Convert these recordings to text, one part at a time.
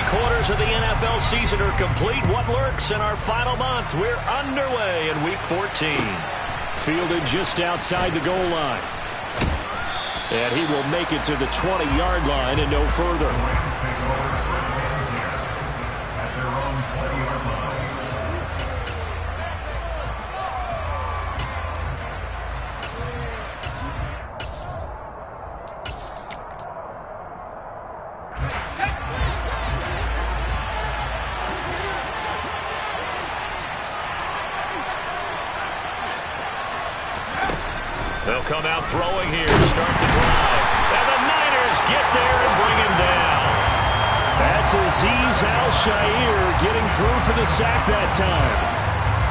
3/4 of the NFL season are complete. What lurks in our final month? We're underway in Week 14. Fielded just outside the goal line. And he will make it to the 20-yard line and no further. They'll come out throwing here to start the drive. And the Niners get there and bring him down. That's Azeez Al-Shaair getting through for the sack that time.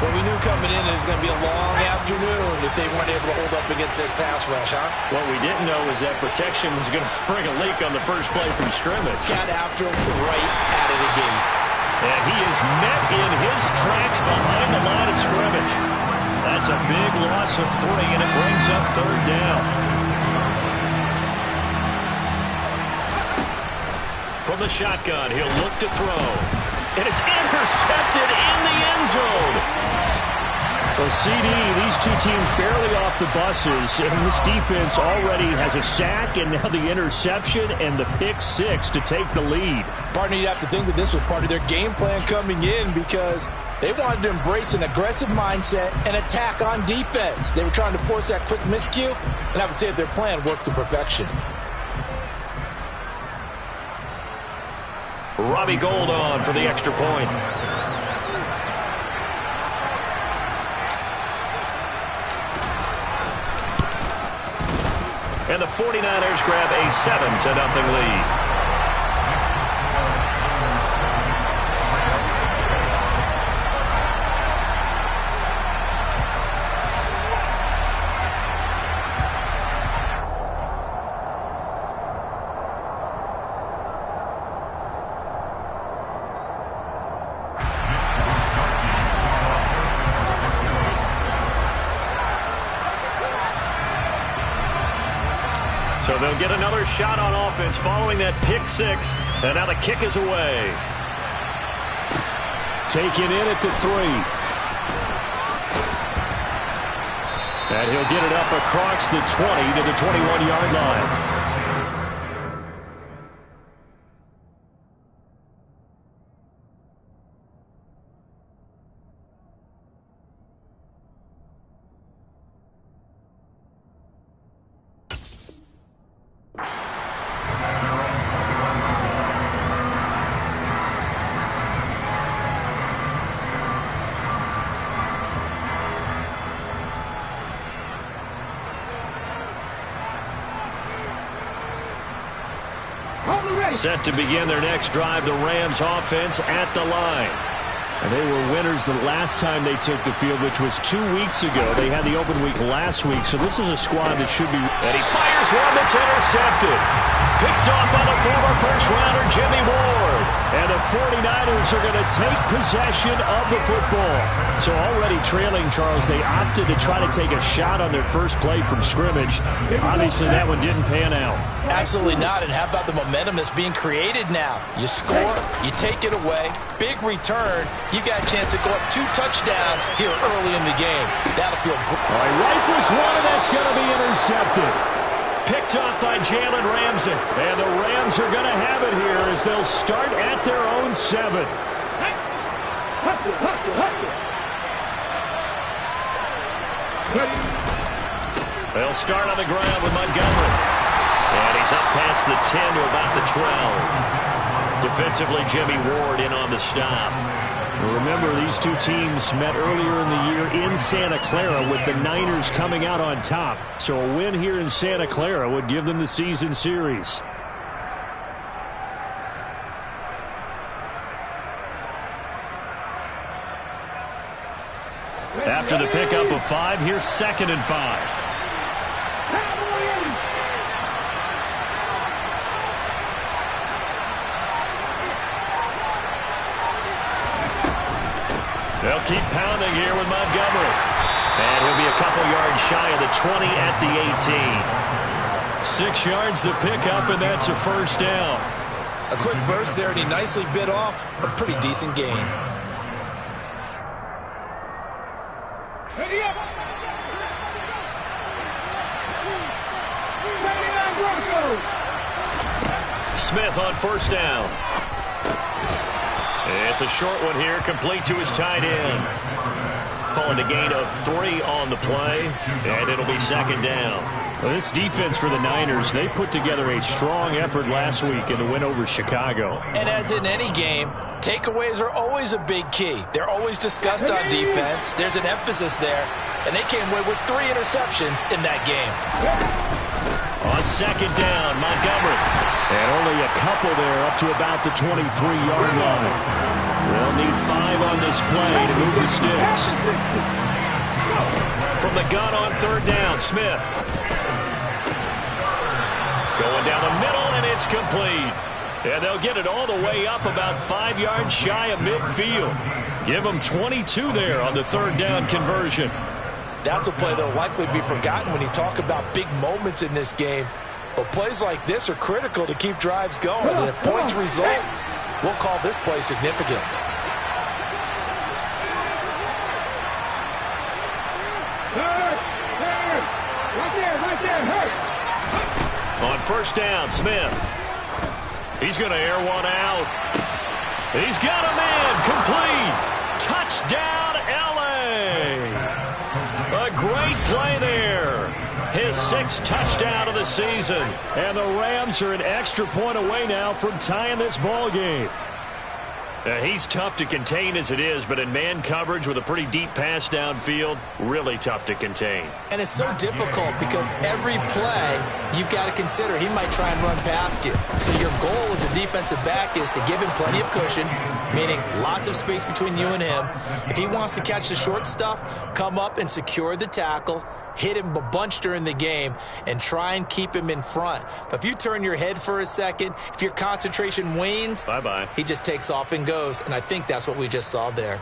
Well, we knew coming in it was going to be a long afternoon if they weren't able to hold up against this pass rush, huh? What we didn't know was that protection was going to spring a leak on the first play from scrimmage. Got after him right out of the gate. And he is met in his tracks behind the line of scrimmage. That's a big loss of 3, and it brings up 3rd down. From the shotgun, he'll look to throw. And it's intercepted in the end zone. Well, CD, these two teams barely off the buses, and this defense already has a sack and now the interception and the pick 6 to take the lead. Partner, you'd have to think that this was part of their game plan coming in because they wanted to embrace an aggressive mindset and attack on defense. They were trying to force that quick miscue, and I would say that their plan worked to perfection. Robbie Gould on for the extra point. And the 49ers grab a 7-0 lead. So they'll get another shot on offense following that pick 6. And now the kick is away. Taken in at the 3. And he'll get it up across the 20 to the 21-yard line. Set to begin their next drive, the Rams offense at the line. And they were winners the last time they took the field, which was 2 weeks ago. They had the open week last week, so this is a squad that should be... And he fires one that's intercepted. Picked off by the former first-rounder Jimmy Ward. And the 49ers are going to take possession of the football. So already trailing, Charles, they opted to try to take a shot on their first play from scrimmage. Obviously, that one didn't pan out. Absolutely not. And how about the momentum that's being created now? You score, you take it away, big return. You got a chance to go up 2 touchdowns here early in the game. That'll feel good. All right, rifles one, and that's going to be intercepted. Picked up by Jalen Ramsey. And the Rams are going to have it here as they'll start at their own 7. They'll start on the ground with Montgomery. And he's up past the 10 to about the 12. Defensively, Jimmy Ward in on the stop. Remember, these two teams met earlier in the year in Santa Clara with the Niners coming out on top. So a win here in Santa Clara would give them the season series. After the pickup of 5, here's 2nd and 5. They'll keep pounding here with Montgomery. And he'll be a couple yards shy of the 20 at the 18. 6 yards the pickup, and that's a first down. A quick burst there, and he nicely bit off a pretty decent gain. Ready up. Smith on first down. It's a short one here, complete to his tight end. Calling a gain of 3 on the play, and it'll be second down. Well, this defense for the Niners, they put together a strong effort last week in the win over Chicago. And as in any game, takeaways are always a big key. They're always discussed on defense. There's an emphasis there, and they came away with 3 interceptions in that game. On second down, Montgomery. And only a couple there up to about the 23-yard line. They'll need 5 on this play to move the sticks. From the gun on third down, Smith. Going down the middle, and it's complete. And they'll get it all the way up about 5 yards shy of midfield. Give them 22 there on the third down conversion. That's a play that will likely be forgotten when you talk about big moments in this game. But plays like this are critical to keep drives going. And if points result, we'll call this play significant. On first down, Smith. He's going to air one out. He's got a man. Complete. Touchdown, L.A. A great play there. His 6th touchdown of the season. And the Rams are an extra point away now from tying this ball game. He's tough to contain as it is, but in man coverage with a pretty deep pass downfield, really tough to contain. And it's so difficult because every play you've got to consider he might try and run past you. So your goal as a defensive back is to give him plenty of cushion, meaning lots of space between you and him. If he wants to catch the short stuff, come up and secure the tackle, hit him a bunch during the game, and try and keep him in front. But if you turn your head for a second, if your concentration wanes, bye-bye. He just takes off and goes, and I think that's what we just saw there.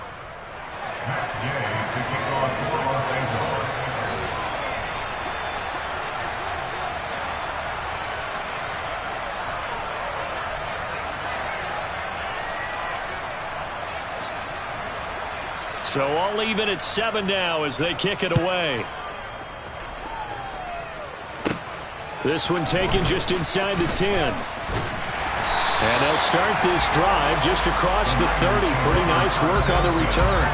So all even at 7 now as they kick it away. This one taken just inside the 10. And they'll start this drive just across the 30. Pretty nice work on the return.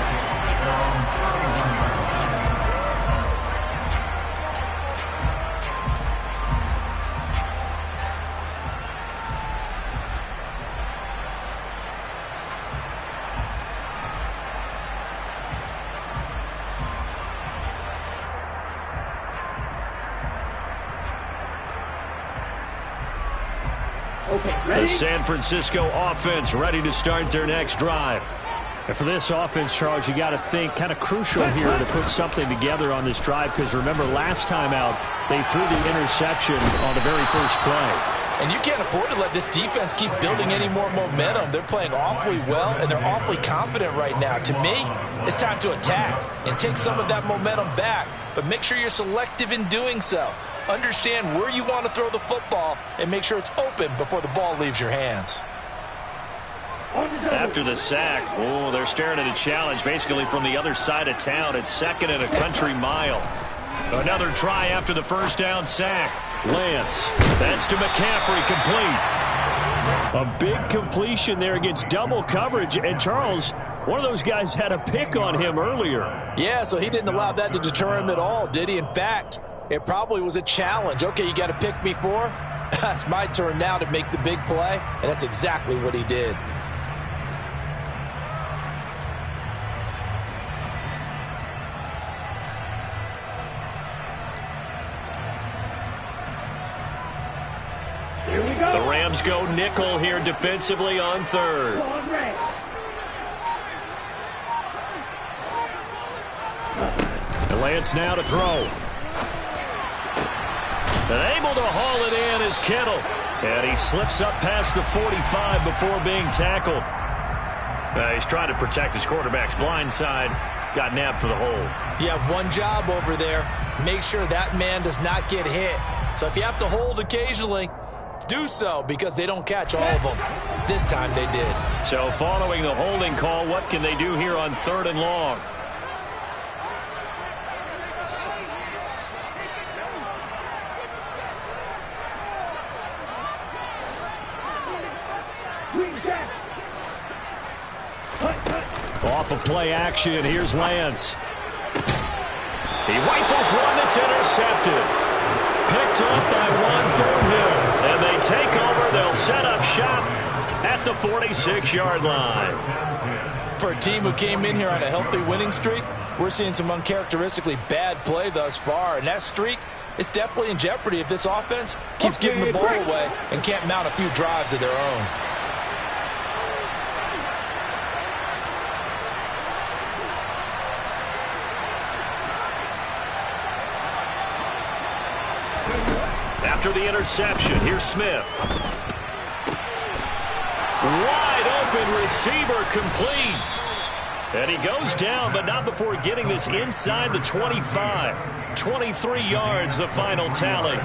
The San Francisco offense ready to start their next drive. And for this offense, Charles, you got to think kind of crucial here to put something together on this drive, because remember last time out they threw the interception on the very first play. And you can't afford to let this defense keep building any more momentum. They're playing awfully well, and they're awfully confident right now. To me, it's time to attack and take some of that momentum back, but make sure you're selective in doing so. Understand where you want to throw the football and make sure it's open before the ball leaves your hands. After the sack, they're staring at a challenge basically from the other side of town. It's 2nd and a country mile. Another try after the first down sack. Lance, that's to McCaffrey, complete. A big completion there against double coverage. And Charles, one of those guys had a pick on him earlier. Yeah, so he didn't allow that to deter him at all, did he? In fact, it probably was a challenge. Okay, you got to pick me for? That's my turn now to make the big play, and that's exactly what he did. Here we go. The Rams go nickel here defensively on third. And Lance now to throw. And able to haul it in is Kittle. And he slips up past the 45 before being tackled. He's trying to protect his quarterback's blind side. Got nabbed for the hold. You have one job over there. Make sure that man does not get hit. So if you have to hold occasionally, do so because they don't catch all of them. This time they did. So following the holding call, what can they do here on 3rd and long? Off of play action, here's Lance. He rifles one that's intercepted. Picked up by one Thornhill. And they take over. They'll set up shop at the 46-yard line. For a team who came in here on a healthy winning streak, we're seeing some uncharacteristically bad play thus far. And that streak is definitely in jeopardy if this offense keeps giving the ball away and can't mount a few drives of their own. After the interception, here's Smith. Wide open receiver, complete. And he goes down, but not before getting this inside the 25. 23 yards, the final tally.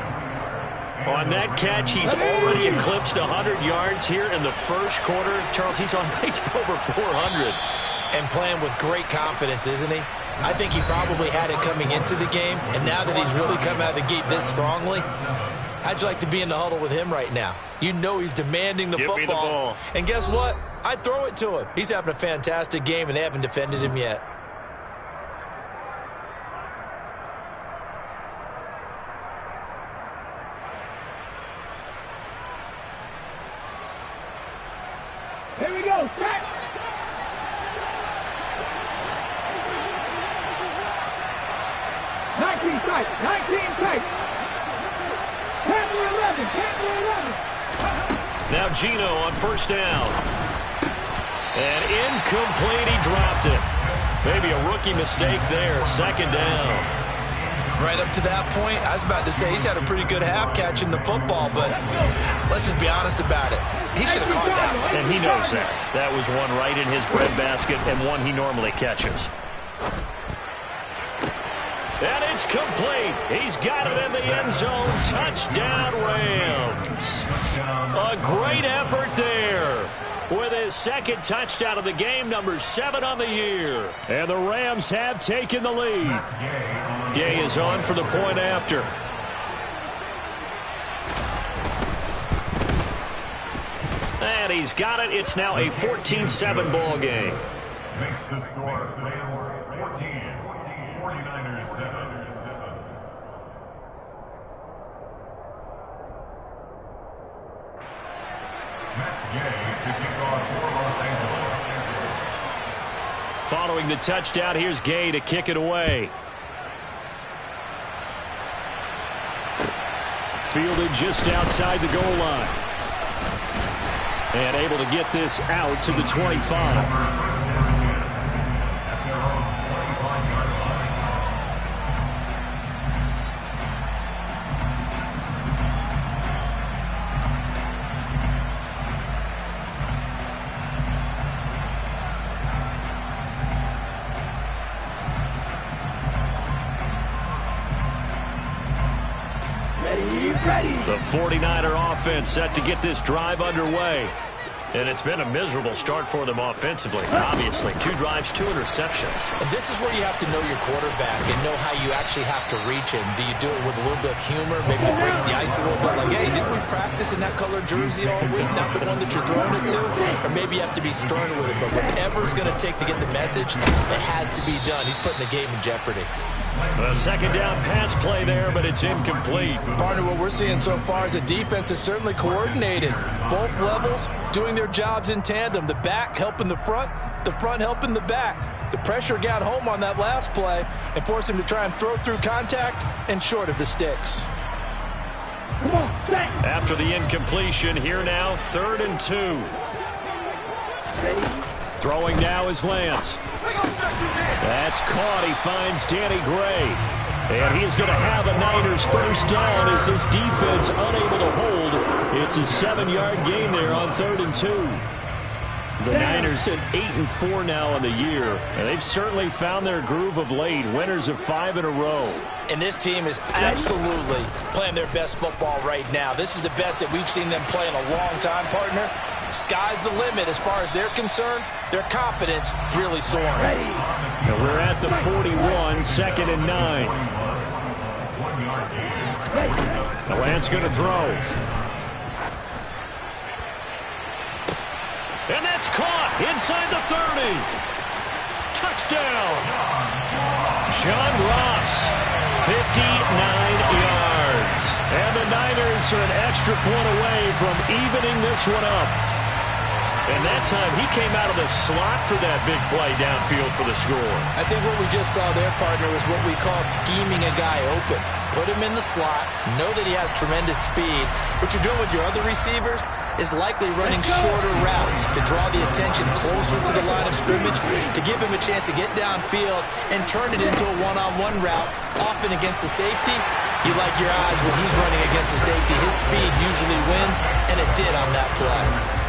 On that catch, he's already eclipsed 100 yards here in the first quarter. Charles, he's on pace for over 400. And playing with great confidence, isn't he? I think he probably had it coming into the game, and now that he's really come out of the gate this strongly, how'd you like to be in the huddle with him right now? You know he's demanding the football. Give me the ball. And guess what? I'd throw it to him. He's having a fantastic game, and they haven't defended him yet. Here we go, set! 19 tight, 19 tight. Camera 11, camera 11. Now Gino on first down. And incomplete, he dropped it. Maybe a rookie mistake there, 2nd down. Right up to that point, I was about to say he's had a pretty good half catching the football, but let's just be honest about it. He should have caught that one. And he knows that. That was one right in his breadbasket and one he normally catches. And it's complete. He's got it in the end zone. Touchdown, Rams. A great effort there. With his 2nd touchdown of the game, number 7 on the year. And the Rams have taken the lead. Gay is on for the point after. And he's got it. It's now a 14-7 ball game. Makes the score 14, 49ers 7. Following the touchdown, here's Gay to kick it away. Fielded just outside the goal line. And able to get this out to the 25. The 49er offense set to get this drive underway. And it's been a miserable start for them offensively. Obviously, 2 drives, 2 interceptions. And this is where you have to know your quarterback and know how you actually have to reach him. Do you do it with a little bit of humor, maybe break the ice a little bit? Like, hey, didn't we practice in that color jersey all week, not the one that you're throwing it to? Or maybe you have to be stern with it. But whatever it's going to take to get the message, it has to be done. He's putting the game in jeopardy. A 2nd down pass play there, but it's incomplete. Partner, what we're seeing so far is the defense is certainly coordinated. Both levels doing their jobs in tandem. The back helping the front helping the back. The pressure got home on that last play and forced him to try and throw through contact and short of the sticks. After the incompletion, here now, 3rd and 2. Throwing now is Lance. That's caught. He finds Danny Gray. And he's going to have a Niners first down as this defense unable to hold. It's a 7-yard gain there on 3rd and 2. The Niners at 8-4 now on the year. And they've certainly found their groove of late. Winners of 5 in a row. And this team is absolutely playing their best football right now. This is the best that we've seen them play in a long time, partner. Sky's the limit as far as they're concerned. Their confidence really soaring. And we're at the 41, 2nd and 9. The Lance going to throw. And that's caught inside the 30. Touchdown. John Ross, 59 yards. And the Niners are an extra point away from evening this one up. And that time, he came out of the slot for that big play downfield for the score. I think what we just saw there, partner, was what we call scheming a guy open. Put him in the slot, know that he has tremendous speed. What you're doing with your other receivers is likely running shorter routes to draw the attention closer to the line of scrimmage, to give him a chance to get downfield and turn it into a one-on-one route, often against the safety. You like your odds when he's running against the safety. His speed usually wins, and it did on that play.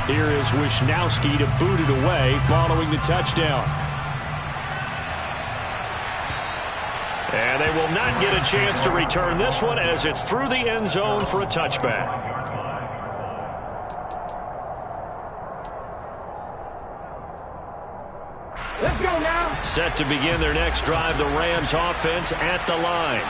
Here is Wisnowski to boot it away following the touchdown. And they will not get a chance to return this one as it's through the end zone for a touchback. Let's go now. Set to begin their next drive, the Rams offense at the line.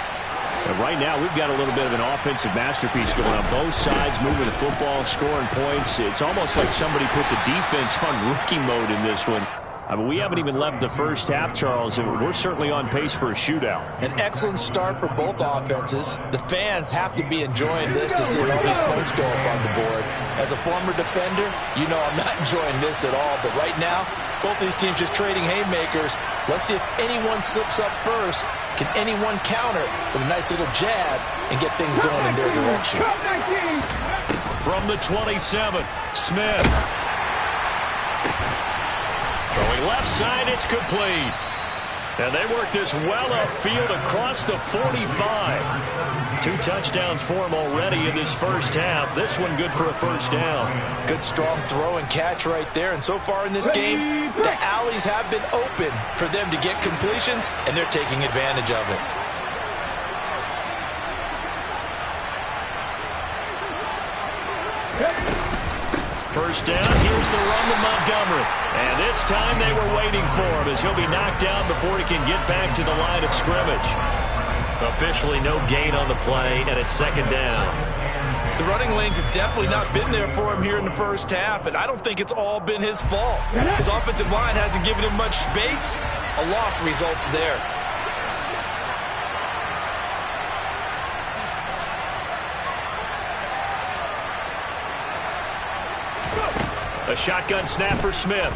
And right now, we've got a little bit of an offensive masterpiece going on both sides, moving the football, scoring points. It's almost like somebody put the defense on rookie mode in this one. I mean, we haven't even left the first half, Charles, and we're certainly on pace for a shootout. An excellent start for both offenses. The fans have to be enjoying this to see all these points go up on the board. As a former defender, you know I'm not enjoying this at all. But right now, both these teams just trading haymakers. Let's see if anyone slips up first. Can anyone counter with a nice little jab and get things going in their direction? From the 27, Smith. Throwing left side, it's complete. And they work this well upfield across the 45. 2 touchdowns for him already in this first half. This one good for a first down. Good strong throw and catch right there. And so far in this game, the alleys have been open for them to get completions, and they're taking advantage of it. First down, here's the run to Montgomery. And this time they were waiting for him as he'll be knocked down before he can get back to the line of scrimmage. Officially no gain on the play, and it's second down. The running lanes have definitely not been there for him here in the first half, and I don't think it's all been his fault. His offensive line hasn't given him much space. A loss results there. A shotgun snap for Smith.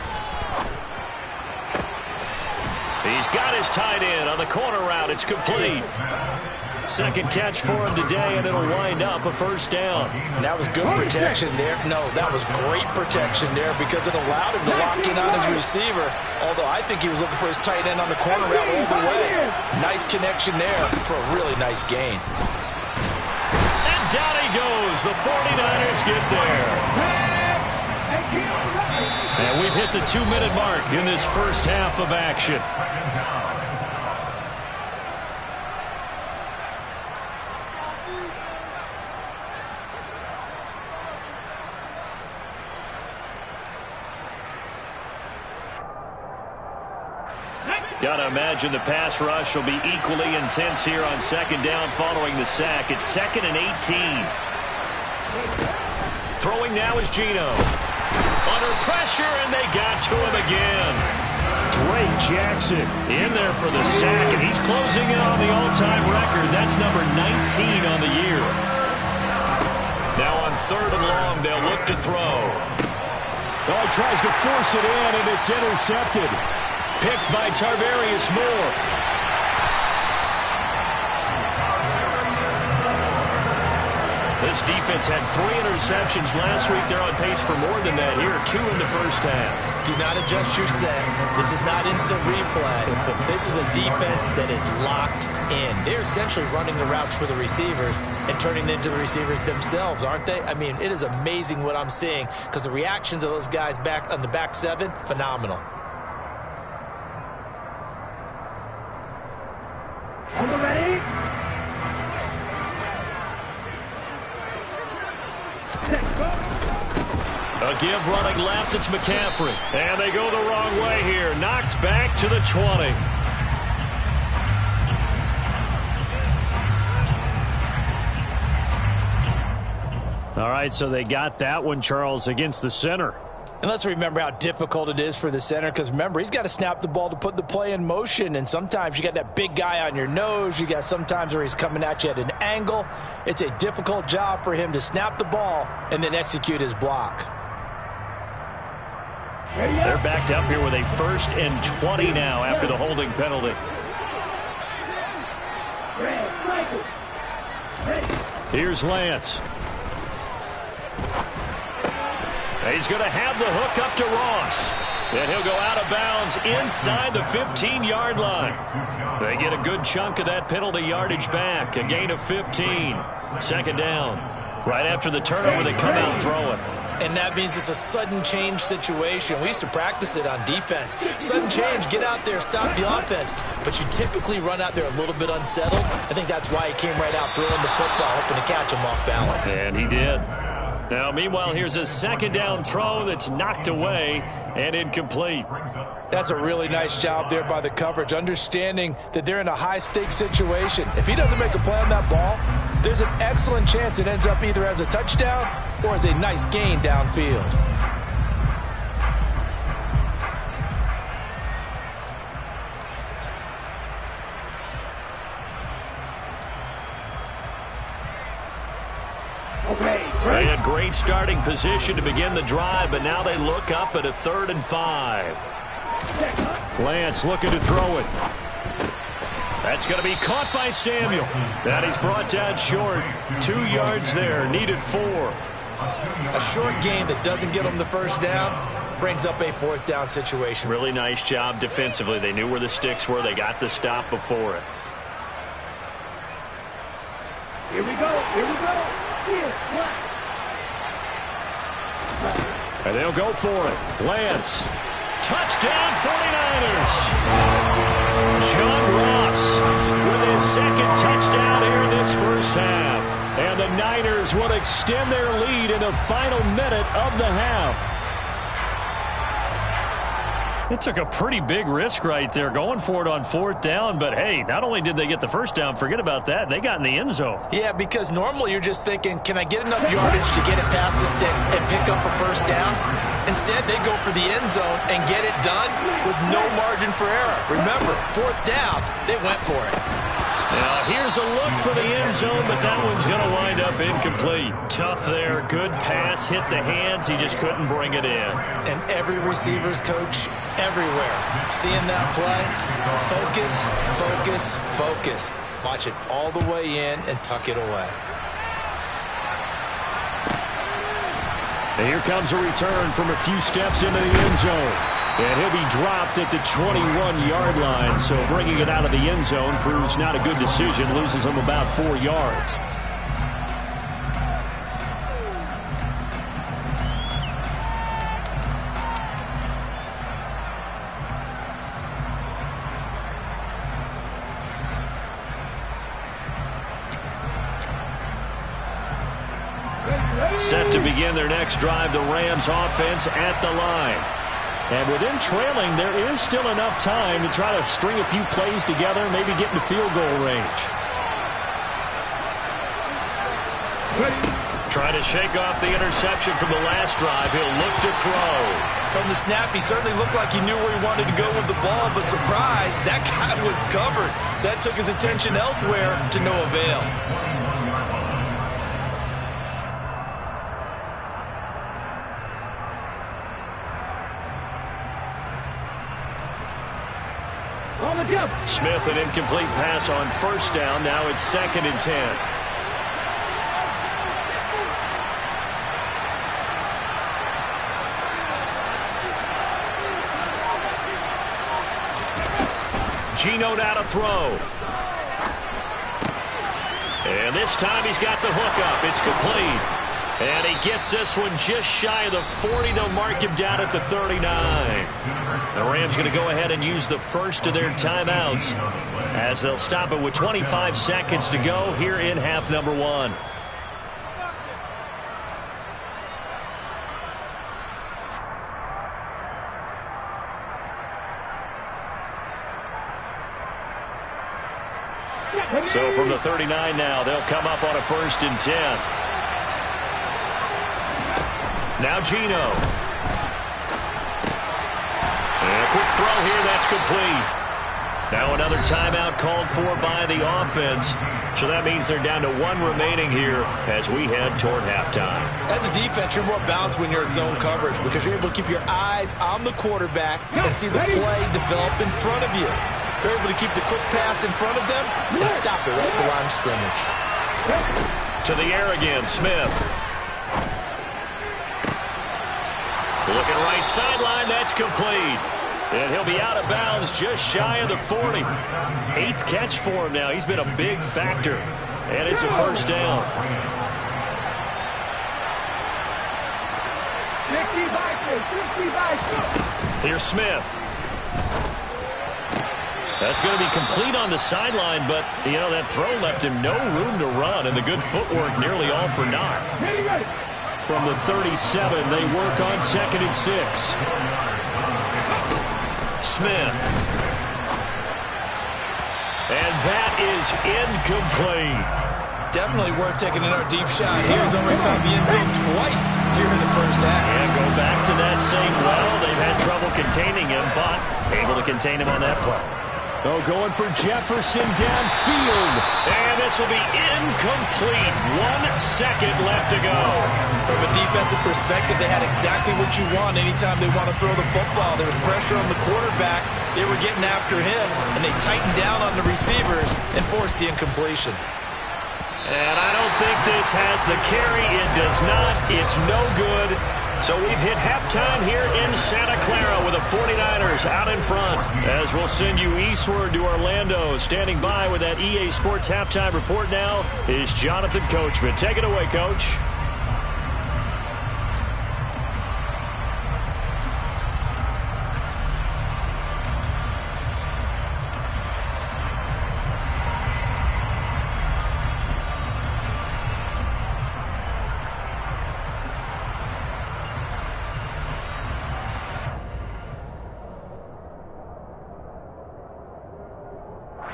He's got his tight end on the corner route. It's complete. Second catch for him today, and it'll wind up a first down. And that was good protection there. No, that was great protection there because it allowed him to lock in on his receiver. Although I think he was looking for his tight end on the corner route all the way. Nice connection there for a really nice gain. And down he goes. The 49ers get there. And we've hit the 2-minute mark in this first half of action. Got to imagine the pass rush will be equally intense here on second down following the sack. It's 2nd and 18. Throwing now is Geno. Under pressure, and they got to him again. Drake Jackson in there for the sack, and he's closing in on the all-time record. That's number 19 on the year. Now on 3rd and long, they'll look to throw. Oh, he tries to force it in, and it's intercepted. Picked by Tarvarius Moore. This defense had 3 interceptions last week. They're on pace for more than that here. 2 in the first half. Do not adjust your set. This is not instant replay. This is a defense that is locked in. They're essentially running the routes for the receivers and turning into the receivers themselves, aren't they? I mean, it is amazing what I'm seeing because the reactions of those guys back on the back 7, phenomenal. On the ready. A give running left, it's McCaffrey. And they go the wrong way here. Knocked back to the 20. All right, so they got that one, Charles, against the center. And let's remember how difficult it is for the center because, remember, he's got to snap the ball to put the play in motion. And sometimes you got that big guy on your nose. You got sometimes where he's coming at you at an angle. It's a difficult job for him to snap the ball and then execute his block. They're backed up here with a 1st and 20 now after the holding penalty. Here's Lance. He's going to have the hook up to Ross. And he'll go out of bounds inside the 15-yard line. They get a good chunk of that penalty yardage back. A gain of 15. 2nd down. Right after the turnover, they come out throwing. And that means it's a sudden change situation. We used to practice it on defense. Sudden change, get out there, stop the offense. But you typically run out there a little bit unsettled. I think that's why he came right out throwing the football, hoping to catch him off balance. And he did. Now, meanwhile, here's a 2nd down throw that's knocked away and incomplete. That's a really nice job there by the coverage, understanding that they're in a high-stakes situation. If he doesn't make a play on that ball, there's an excellent chance it ends up either as a touchdown or as a nice gain downfield. They had great starting position to begin the drive, but now they look up at a 3rd and 5. Lance looking to throw it. That's going to be caught by Samuel. And he's brought down short. 2 yards there, needed 4. A short gain that doesn't get them the 1st down brings up a 4th down situation. Really nice job defensively. They knew where the sticks were. They got the stop before it. Here we go. Here we go. Here, what? And they'll go for it. Lance. Touchdown 49ers. John Ross with his 2nd touchdown here in this 1st half. And the Niners will extend their lead in the final minute of the half. It took a pretty big risk right there going for it on 4th down. But, hey, not only did they get the 1st down, forget about that. They got in the end zone. Yeah, because normally you're just thinking, can I get enough yardage to get it past the sticks and pick up a 1st down? Instead, they go for the end zone and get it done with no margin for error. Remember, 4th down, they went for it. Now, here's a look for the end zone, but that one's going to wind up incomplete. Tough there. Good pass. Hit the hands. He just couldn't bring it in. And every receiver's coach everywhere seeing that play. Focus, focus, focus. Watch it all the way in and tuck it away. And here comes a return from a few steps into the end zone. And he'll be dropped at the 21-yard line. So bringing it out of the end zone proves not a good decision. Loses him about 4 yards. Set to begin their next drive, the Rams offense at the line. And with them trailing, there is still enough time to try to string a few plays together, maybe get into field goal range. Trying to shake off the interception from the last drive. He'll look to throw. From the snap, he certainly looked like he knew where he wanted to go with the ball, but surprise, that guy was covered. So that took his attention elsewhere to no avail. Smith, an incomplete pass on 1st down. Now it's 2nd and 10. Geno now to throw. And this time he's got the hook up. It's complete. And he gets this one just shy of the 40. They'll mark him down at the 39. The Rams going to go ahead and use the first of their timeouts as they'll stop it with 25 seconds to go here in half number 1. So from the 39 now, they'll come up on a 1st and 10. Now Geno. And a quick throw here, that's complete. Now another timeout called for by the offense. So that means they're down to 1 remaining here as we head toward halftime. As a defense, you're more balanced when you're in zone coverage because you're able to keep your eyes on the quarterback and see the play develop in front of you. You're able to keep the quick pass in front of them and stop it right at the line of scrimmage. To the air again, Smith. Looking right sideline, that's complete. And he'll be out of bounds just shy of the 40. 8th catch for him now. He's been a big factor. And it's a 1st down. 55. Here's Smith. That's going to be complete on the sideline, but, you know, that throw left him no room to run, and the good footwork nearly all for naught. From the 37, they work on 2nd and 6. Smith. And that is incomplete. Definitely worth taking another deep shot. He's already found the end zone twice here in the 1st half. And go back to that same well. They've had trouble containing him, but able to contain him on that play. Oh, going for Jefferson downfield. And this will be incomplete. 1 second left to go. From a defensive perspective, they had exactly what you want anytime they want to throw the football. There was pressure on the quarterback. They were getting after him, and they tightened down on the receivers and forced the incompletion. And I don't think this has the carry. It does not. It's no good. So we've hit halftime here in Santa Clara with the 49ers out in front. As we'll send you eastward to Orlando. Standing by with that EA Sports halftime report now is Jonathan Coachman. Take it away, Coach.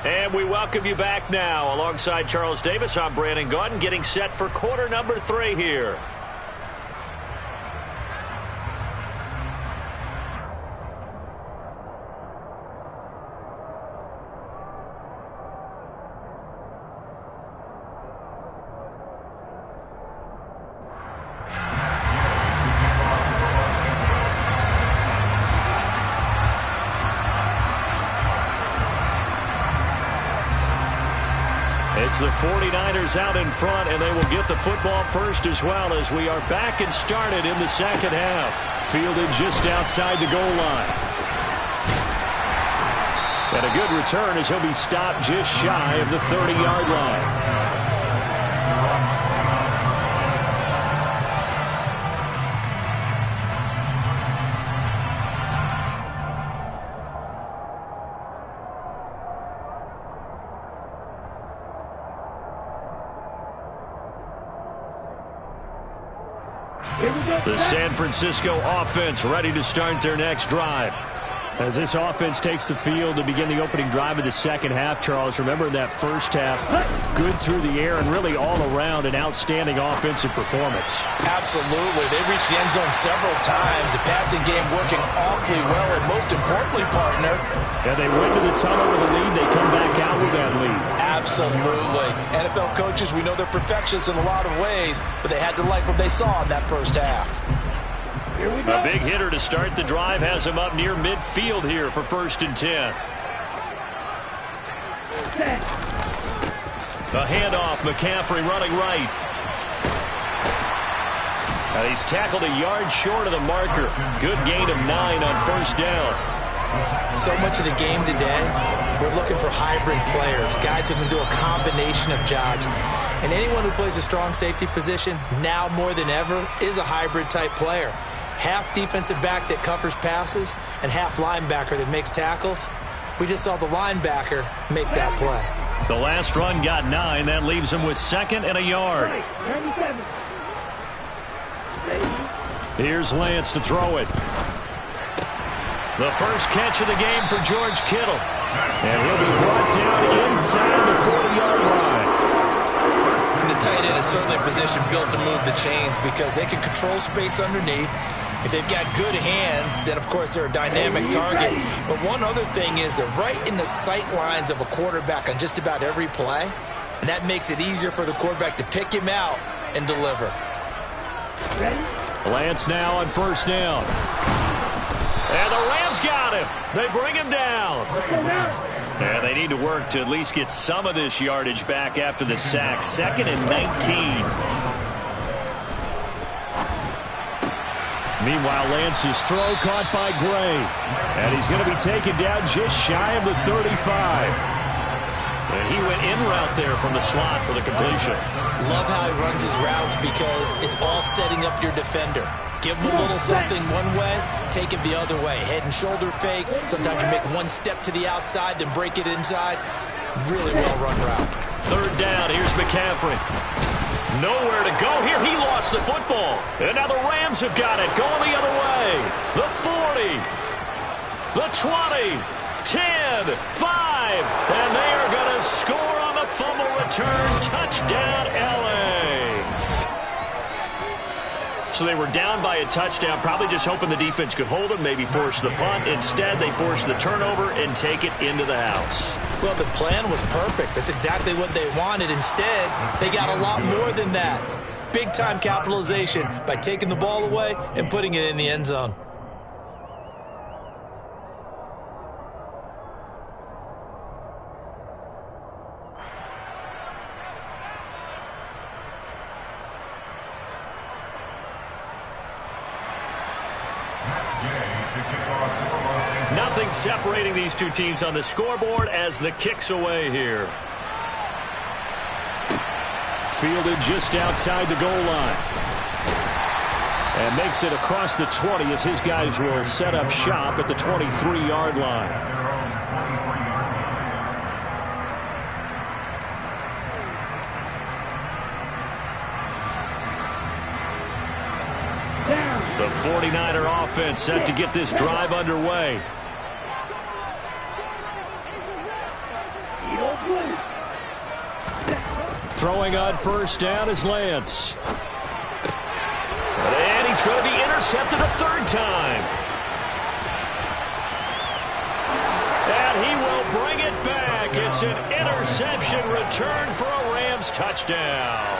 And we welcome you back now. Alongside Charles Davis, I'm Brandon Gaudin, getting set for quarter number 3 here. It's the 49ers out in front, and they will get the football first as well as we are back and started in the 2nd half. Fielded just outside the goal line. And a good return as he'll be stopped just shy of the 30-yard line. The San Francisco offense ready to start their next drive. As this offense takes the field to begin the opening drive of the 2nd half, Charles, remember that 1st half, good through the air and really all around an outstanding offensive performance. Absolutely. They reached the end zone several times. The passing game working awfully well, and most importantly, partner, and they went to the tunnel with a lead. They come back out with that lead. Absolutely. NFL coaches, we know they're perfectionists in a lot of ways, but they had to like what they saw in that 1st half. A big hitter to start the drive has him up near midfield here for 1st and 10. A handoff, McCaffrey running right. He's tackled a yard short of the marker. Good gain of 9 on 1st down. So much of the game today, we're looking for hybrid players, guys who can do a combination of jobs. And anyone who plays a strong safety position, now more than ever, is a hybrid-type player. Half defensive back that covers passes and half linebacker that makes tackles. We just saw the linebacker make that play. The last run got 9. That leaves him with 2nd and a yard. Here's Lance to throw it. The first catch of the game for George Kittle. And he'll be brought down inside the 40-yard line. The tight end is certainly a position built to move the chains because they can control space underneath. If they've got good hands, then, of course, they're a dynamic target. But one other thing is they're right in the sight lines of a quarterback on just about every play. And that makes it easier for the quarterback to pick him out and deliver. Lance now on first down. And the Rams got him. They bring him down. And they need to work to at least get some of this yardage back after the sack. 2nd and 19. Meanwhile, Lance's throw caught by Gray. And he's going to be taken down just shy of the 35. And he went in route there from the slot for the completion. Love how he runs his routes because it's all setting up your defender. Give him a little something one way, take it the other way. Head and shoulder fake. Sometimes you make one step to the outside, then break it inside. Really well-run route. 3rd down. Here's McCaffrey. Nowhere to go here. He lost the football. And now the Rams have got it. Going the other way. The 40. The 20. 10. 5. And they are going to score on the fumble return. Touchdown, L.A. So they were down by a touchdown, probably just hoping the defense could hold them, maybe force the punt. Instead, they forced the turnover and take it into the house. Well, the plan was perfect. That's exactly what they wanted. Instead, they got a lot more than that. Big-time capitalization by taking the ball away and putting it in the end zone. Nothing separating these two teams on the scoreboard as the kick's away here. Fielded just outside the goal line. And makes it across the 20 as his guys will set up shop at the 23-yard line. The 49er offense set to get this drive underway. Throwing on first down is Lance. And he's going to be intercepted a 3rd time. And he will bring it back. It's an interception return for a Rams touchdown.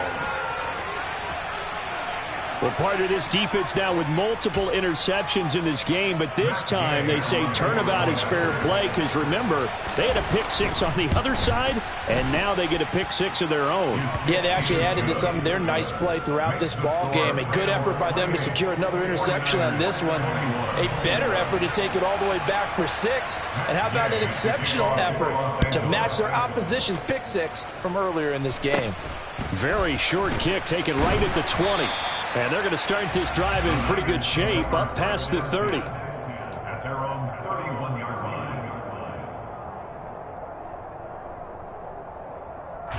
Well, part of this defense now with multiple interceptions in this game, but this time they say turnabout is fair play because, remember, they had a pick-6 on the other side, and now they get a pick-6 of their own. Yeah, they actually added to some of their nice play throughout this ball game. A good effort by them to secure another interception on this one. A better effort to take it all the way back for 6. And how about an exceptional effort to match their opposition's pick-6 from earlier in this game? Very short kick taken right at the 20. And they're going to start this drive in pretty good shape up past the 30. At their own 31-yard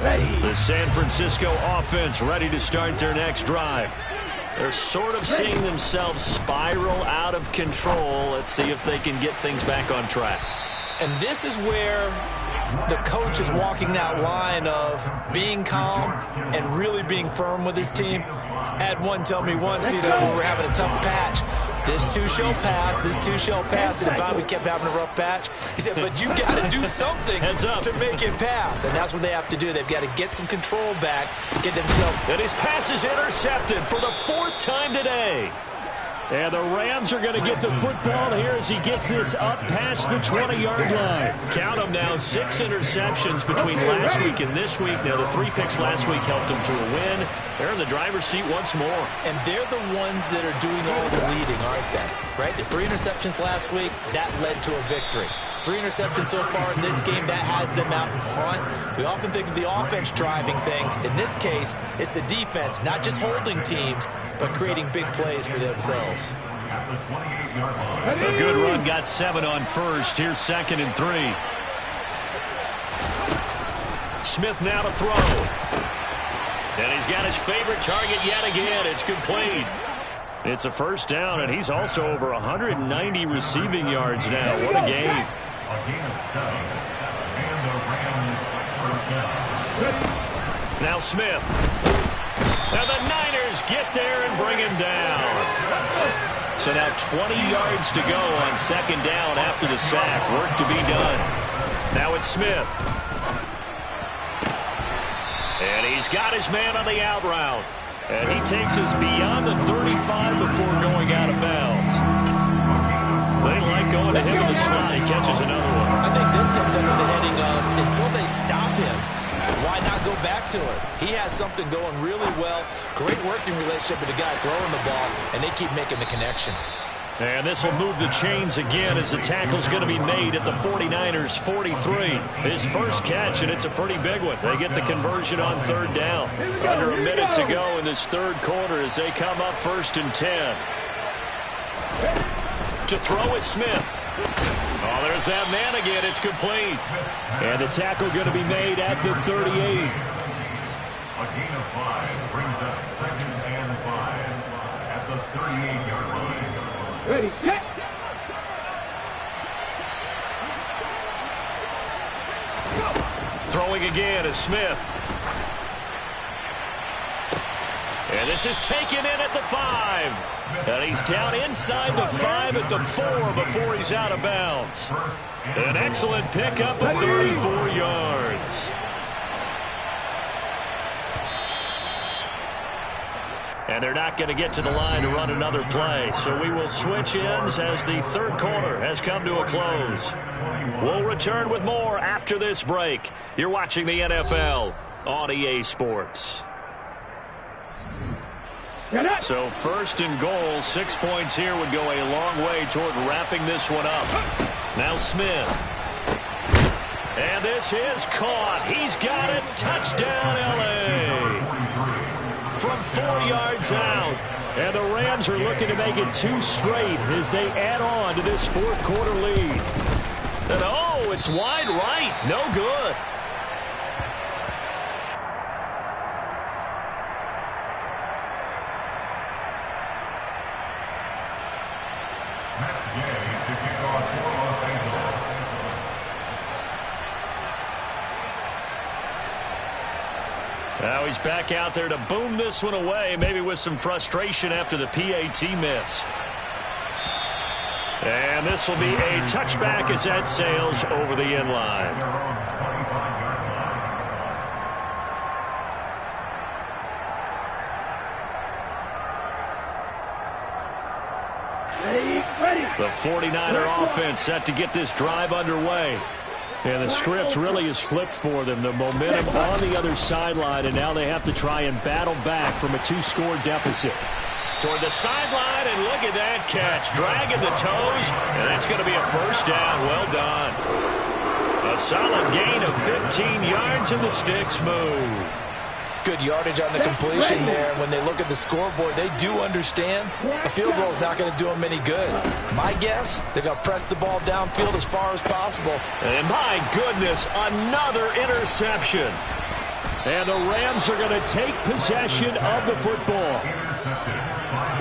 line. The San Francisco offense ready to start their next drive. They're sort of seeing themselves spiral out of control. Let's see if they can get things back on track. And this is where the coach is walking that line of being calm and really being firm with his team. I had one tell me once, when we were having a tough patch, this too shall pass, this too shall pass, and finally we kept having a rough patch. He said, but you got to do something to make it pass, and that's what they have to do. They've got to get some control back, get themselves. And his pass is intercepted for the 4th time today. And the Rams are going to get the football here as he gets this up past the 20-yard line. Count them now, 6 interceptions between last week and this week. Now, the 3 picks last week helped them to a win. They're in the driver's seat once more. And they're the ones that are doing all the leading, aren't they? Right? The 3 interceptions last week, that led to a victory. 3 interceptions so far in this game, that has them out in front. We often think of the offense driving things. In this case, it's the defense, not just holding teams, but creating big plays for themselves. A good run, got 7 on first. Here's 2nd and 3. Smith now to throw. And he's got his favorite target yet again. It's complete. It's a first down, and he's also over 190 receiving yards now. What a game. Now Smith. Now the Niners get there and bring him down. So now 20 yards to go on 2nd down after the sack. Work to be done. Now it's Smith. And he's got his man on the out route. And he takes us beyond the 35 before going out of bounds. They like going to him in the slot. He catches another one. I think this comes under the heading of until they stop him, why not go back to it? He has something going really well. Great working relationship with the guy throwing the ball, and they keep making the connection. And this will move the chains again as the tackle's going to be made at the 49ers' 43. His first catch, and it's a pretty big one. They get the conversion on 3rd down. Under a minute to go in this 3rd quarter as they come up 1st and 10. To throw is Smith. Oh, there's that man again. It's complete. And the tackle going to be made at the 38. A gain of 5 brings up 2nd and 5 at the 38-yard line. Ready, set. Throwing again is Smith. And this is taken in at the 5. And he's down inside the 5 at the 4 before he's out of bounds. An excellent pickup of 34 yards. And they're not going to get to the line to run another play. So we will switch ends as the 3rd quarter has come to a close. We'll return with more after this break. You're watching the NFL on EA Sports. So 1st and goal, 6 points here would go a long way toward wrapping this one up. Now Smith. And this is caught. He's got it. Touchdown, L.A. From 4 yards out. And the Rams are looking to make it 2 straight as they add on to this 4th quarter lead. And oh, it's wide right. No good. Now he's back out there to boom this one away, maybe with some frustration after the PAT miss. And this will be a touchback as that sails over the end line. The 49er offense set to get this drive underway. And the script really is flipped for them. The momentum on the other sideline, and now they have to try and battle back from a 2-score deficit. Toward the sideline, and look at that catch. Dragging the toes, and that's going to be a first down. Well done. A solid gain of 15 yards, and the sticks move. Good yardage on the completion there. When they look at the scoreboard, they do understand a field goal is not going to do them any good. My guess, they're going to press the ball downfield as far as possible. And my goodness, another interception. And the Rams are going to take possession of the football.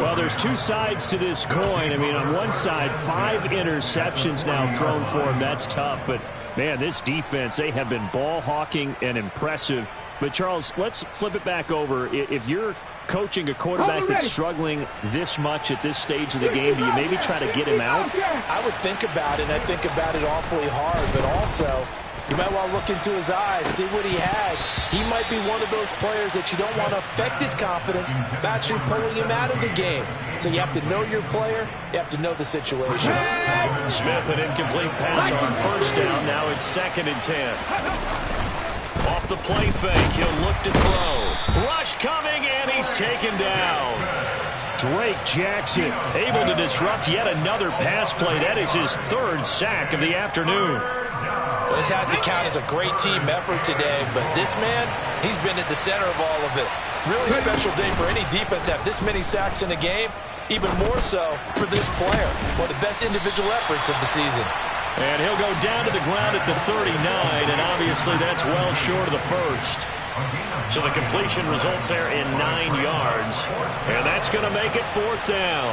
Well, there's 2 sides to this coin. I mean, on one side, 5 interceptions now thrown for them. That's tough. But, man, this defense, they have been ball hawking and impressive. But, Charles, let's flip it back over. If you're coaching a quarterback that's struggling this much at this stage of the game, do you maybe try to get him out? I would think about it, and I think about it awfully hard, but also you might want to look into his eyes, see what he has. He might be one of those players that you don't want to affect his confidence by actually pulling him out of the game. So you have to know your player. You have to know the situation. Smith, an incomplete pass on first down. Now it's 2nd and 10. Off the play fake, he'll look to throw. Rush coming, and he's taken down. Drake Jackson able to disrupt yet another pass play. That is his 3rd sack of the afternoon. Well, this has to count as a great team effort today, but this man, he's been at the center of all of it. Really special day for any defense to have this many sacks in a game, even more so for this player. One of the best individual efforts of the season. And he'll go down to the ground at the 39, and obviously that's well short of the first. So the completion results there in 9 yards, and that's going to make it 4th down.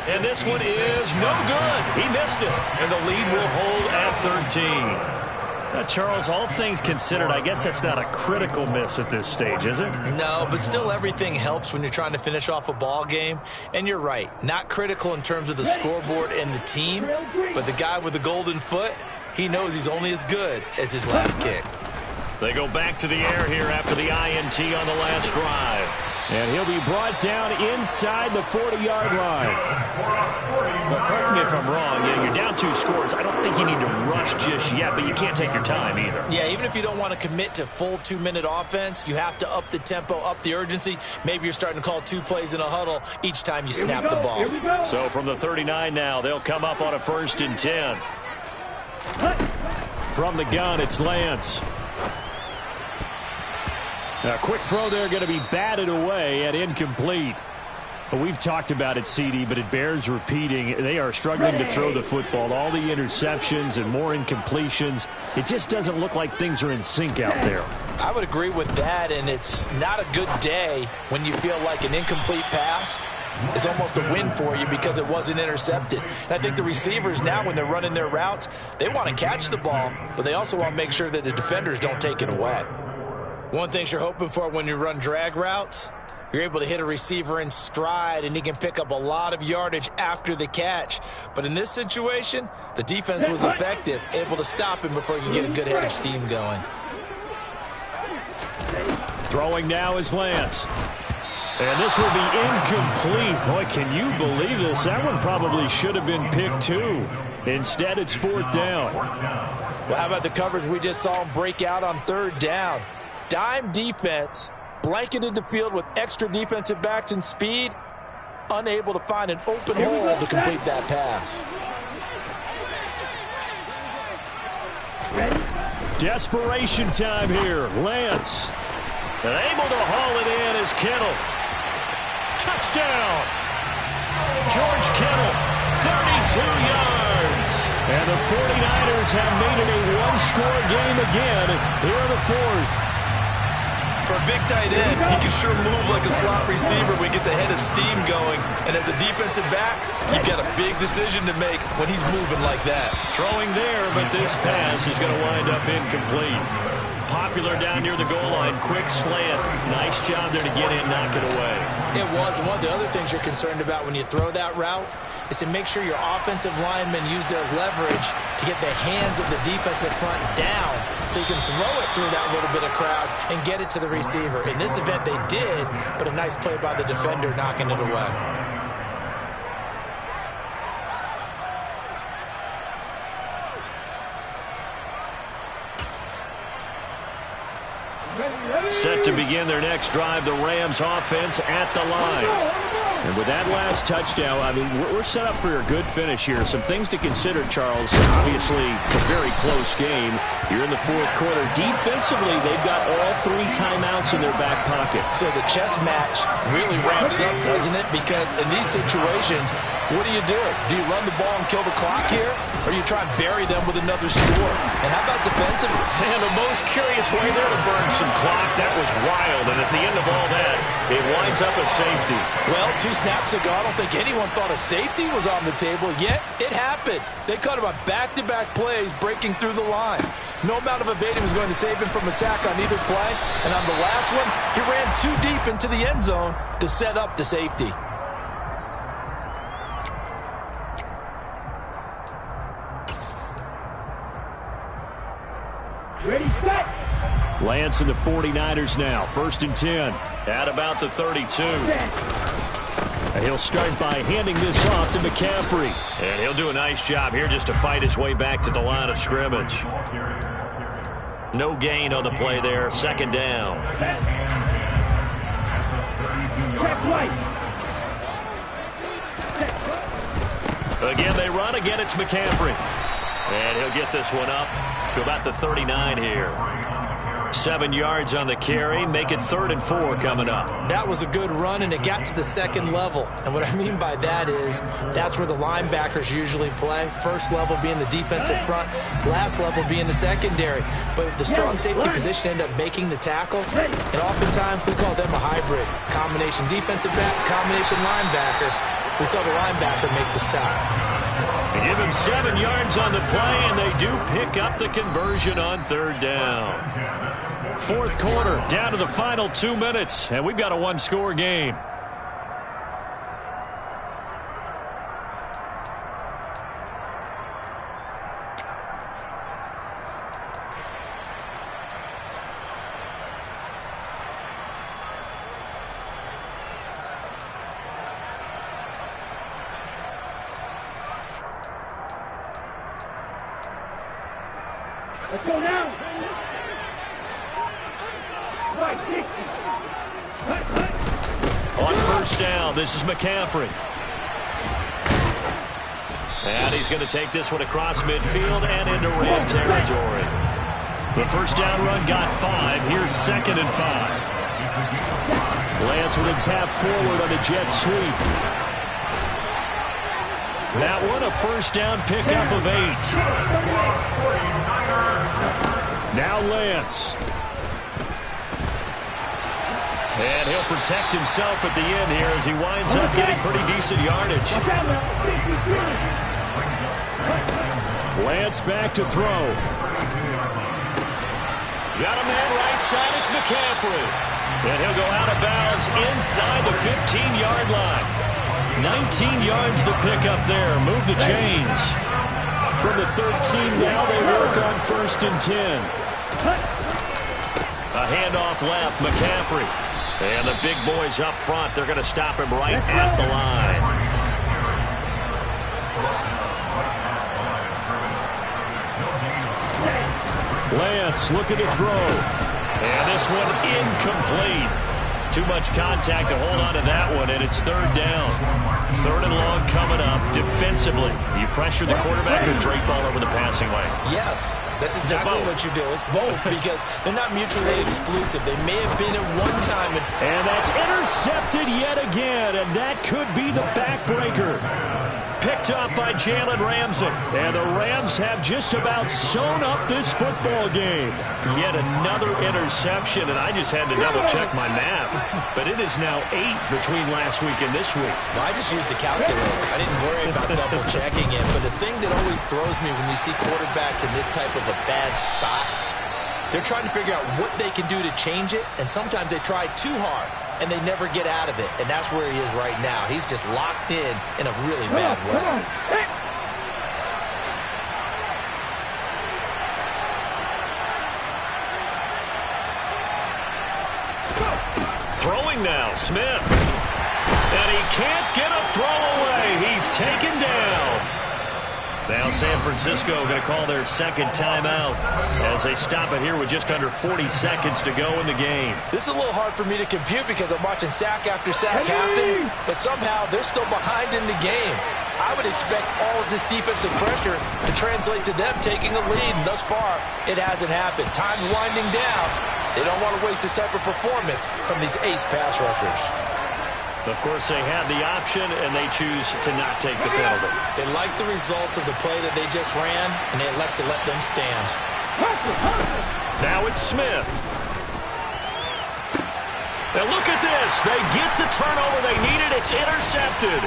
And this one is no good. He missed it. And the lead will hold at 13. Now, Charles, all things considered, I guess that's not a critical miss at this stage, is it? No, but still everything helps when you're trying to finish off a ball game. And you're right, not critical in terms of the scoreboard and the team, but the guy with the golden foot, he knows he's only as good as his last kick. They go back to the air here after the INT on the last drive. And he'll be brought down inside the 40-yard line. Well, correct me if I'm wrong. Yeah, you're down 2 scores. I don't think you need to rush just yet, but you can't take your time either. Yeah, even if you don't want to commit to full 2-minute offense, you have to up the tempo, up the urgency. Maybe you're starting to call 2 plays in a huddle each time you snap the ball. So from the 39 now, they'll come up on a 1st and 10. From the gun, it's Lance. A quick throw there, going to be batted away and incomplete. We've talked about it, CD, but it bears repeating. They are struggling to throw the football. All the interceptions and more incompletions. It just doesn't look like things are in sync out there. I would agree with that, and it's not a good day when you feel like an incomplete pass is almost a win for you because it wasn't intercepted. And I think the receivers now, when they're running their routes, they want to catch the ball, but they also want to make sure that the defenders don't take it away. One thing you're hoping for when you run drag routes, you're able to hit a receiver in stride, and he can pick up a lot of yardage after the catch. But in this situation, the defense was effective, able to stop him before he could get a good head of steam going. Throwing now is Lance. And this will be incomplete. Boy, can you believe this? That one probably should have been picked too. Instead, it's 4th down. Well, how about the coverage we just saw him break out on 3rd down? Dime defense, blanketed the field with extra defensive backs and speed, unable to find an open hole to complete that pass. Desperation time here. Lance. And able to haul it in is Kittle. Touchdown! George Kittle, 32 yards. And the 49ers have made it a 1-score game again here in the 4th. For a big tight end, he can sure move like a slot receiver when he gets a head of steam going. And as a defensive back, you've got a big decision to make when he's moving like that. Throwing there, but this pass is going to wind up incomplete. Popular down near the goal line. Quick slant. Nice job there to get in, knock it away. It was. One of the other things you're concerned about when you throw that route is to make sure your offensive linemen use their leverage to get the hands of the defensive front down so you can throw it through that little bit of crowd and get it to the receiver. In this event, they did, but a nice play by the defender knocking it away. Set to begin their next drive, the Rams offense at the line. And with that last touchdown, I mean, we're set up for a good finish here. Some things to consider, Charles. Obviously, it's a very close game. You're in the 4th quarter. Defensively, they've got all 3 timeouts in their back pocket. So the chess match really ramps up, doesn't it? Because in these situations, what do? Do you run the ball and kill the clock here? Or you try and bury them with another score? And how about defensively? And the most curious way there to burn some clock. That was wild. And at the end of all that, it winds up a safety. Well, 2 snaps ago, I don't think anyone thought a safety was on the table, yet it happened. They caught him on back-to-back plays breaking through the line. No amount of evading was going to save him from a sack on either play. And on the last one, he ran too deep into the end zone to set up the safety. Ready, set. Lance and the 49ers now. 1st and 10. At about the 32. And he'll start by handing this off to McCaffrey. And he'll do a nice job here just to fight his way back to the line of scrimmage. No gain on the play there. 2nd down. Check right. Again, they run. Again, it's McCaffrey. And he'll get this one up to about the 39 here. 7 yards on the carry. Make it 3rd and 4 coming up. That was a good run, and it got to the 2nd level. And what I mean by that is that's where the linebackers usually play. First level being the defensive front, last level being the secondary. But the strong safety position ended up making the tackle. And oftentimes we call them a hybrid. Combination defensive back, combination linebacker. We saw the linebacker make the stop. They give him 7 yards on the play, and they do pick up the conversion on 3rd down. 4th quarter, down to the final 2 minutes, and we've got a one-score game. Let's go now. Right, 60. On 1st down, this is McCaffrey. And he's going to take this one across midfield and into Ram territory. The 1st down run got 5. Here's 2nd and 5. Lance with a tap forward on the jet sweep. That one, a 1st down pickup of 8. Now Lance. And he'll protect himself at the end here as he winds up getting pretty decent yardage. Lance back to throw. Got a man right side, it's McCaffrey. And he'll go out of bounds inside the 15-yard line. 19 yards to pick up there. Move the chains. From the 13 now, they work on 1st and 10. A handoff left, McCaffrey. And the big boys up front, they're going to stop him right at the line. Lance looking to throw. And this one incomplete. Too much contact to hold on to that one, and it's 3rd down. 3rd and long coming up. Defensively, you pressure the quarterback or drape all over the passing lane? Yes, that's exactly what you do. It's both because they're not mutually exclusive. They may have been at one time. And that's intercepted yet again, and that could be the backbreaker. Picked up by Jalen Ramsey. And the Rams have just about sewn up this football game. Yet another interception, and I just had to double-check my math. But it is now 8 between last week and this week. Well, I just used a calculator. I didn't worry about double-checking it. But the thing that always throws me when you see quarterbacks in this type of a bad spot, they're trying to figure out what they can do to change it, and sometimes they try too hard, and they never get out of it. And that's where he is right now. He's just locked in a really bad way. Throwing now, Smith. And he can't get a throw away. He's taken down. Now San Francisco going to call their 2nd timeout as they stop it here with just under 40 seconds to go in the game. This is a little hard for me to compute because I'm watching sack after sack happen, but somehow they're still behind in the game. I would expect all of this defensive pressure to translate to them taking a lead, and thus far, it hasn't happened. Time's winding down. They don't want to waste this type of performance from these ace pass rushers. Of course, they had the option, and they choose to not take the penalty. They like the results of the play that they just ran, and they elect to let them stand. Now it's Smith. Now look at this. They get the turnover they needed. It's intercepted.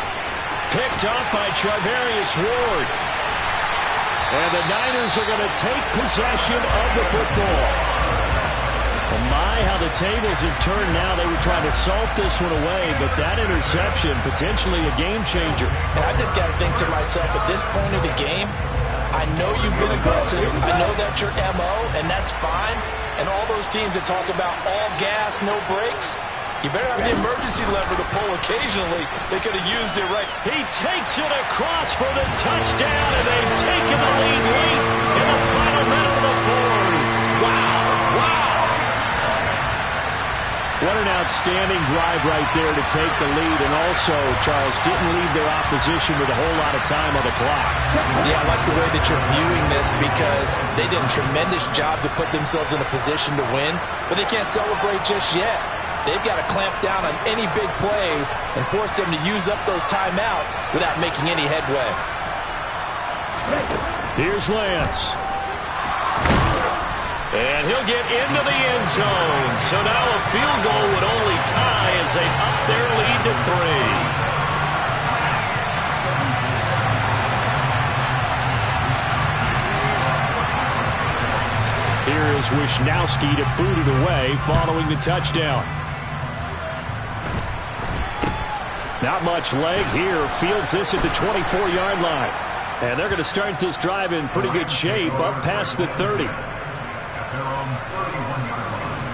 Picked up by Charvarius Ward. And the Niners are going to take possession of the football. Oh my, how the tables have turned now. They were trying to salt this one away, but that interception, potentially a game changer. And I just got to think to myself, at this point of the game, I know you've been aggressive. I know that's your MO, and that's fine. And all those teams that talk about all gas, no brakes, you better have the emergency lever to pull occasionally. They could have used it right. He takes it across for the touchdown, and they've taken the lead late in the final minute of the fourth. Wow. What an outstanding drive right there to take the lead, and also, Charles, didn't leave their opposition with a whole lot of time on the clock. Yeah, I like the way that you're viewing this because they did a tremendous job to put themselves in a position to win, but they can't celebrate just yet. They've got to clamp down on any big plays and force them to use up those timeouts without making any headway. Here's Lance. And he'll get into the end zone. So now a field goal would only tie as they up their lead to 3. Here is Wisnowski to boot it away following the touchdown. Not much leg here. Fields this at the 24-yard line. And they're going to start this drive in pretty good shape up past the 30. They're on 31-yard line.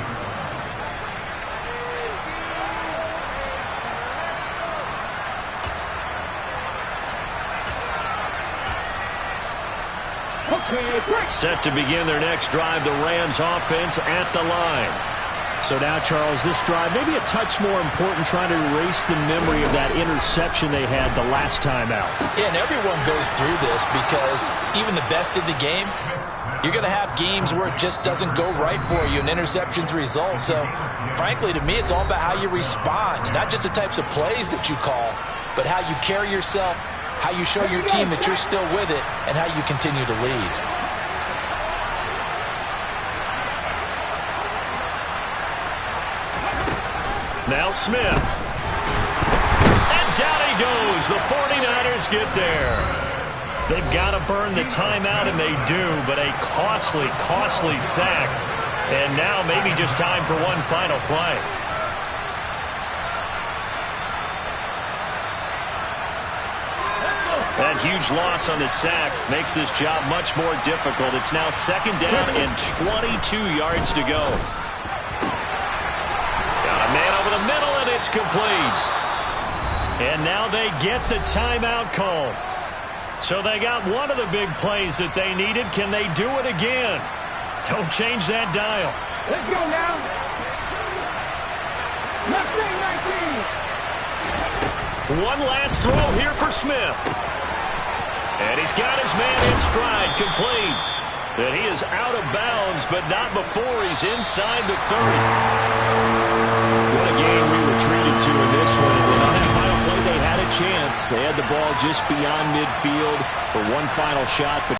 Set to begin their next drive, the Rams offense at the line. So now, Charles, this drive maybe a touch more important, trying to erase the memory of that interception they had the last time out. Yeah, and everyone goes through this because even the best of the game, you're going to have games where it just doesn't go right for you and interceptions result. So, frankly, to me, it's all about how you respond, not just the types of plays that you call, but how you carry yourself, how you show your team that you're still with it, and how you continue to lead. Now Smith. And down he goes. The 49ers get there. They've got to burn the timeout, and they do, but a costly, costly sack. And now maybe just time for one final play. That huge loss on the sack makes this job much more difficult. It's now second down and 22 yards to go. Got a man over the middle, and it's complete. And now they get the timeout call. So they got one of the big plays that they needed. Can they do it again? Don't change that dial. Let's go now. One last throw here for Smith. And he's got his man in stride, complete. And he is out of bounds, but not before he's inside the 30. What a game we were treated to in this one. And on that final play, they had a chance. They had the ball just beyond midfield for one final shot, but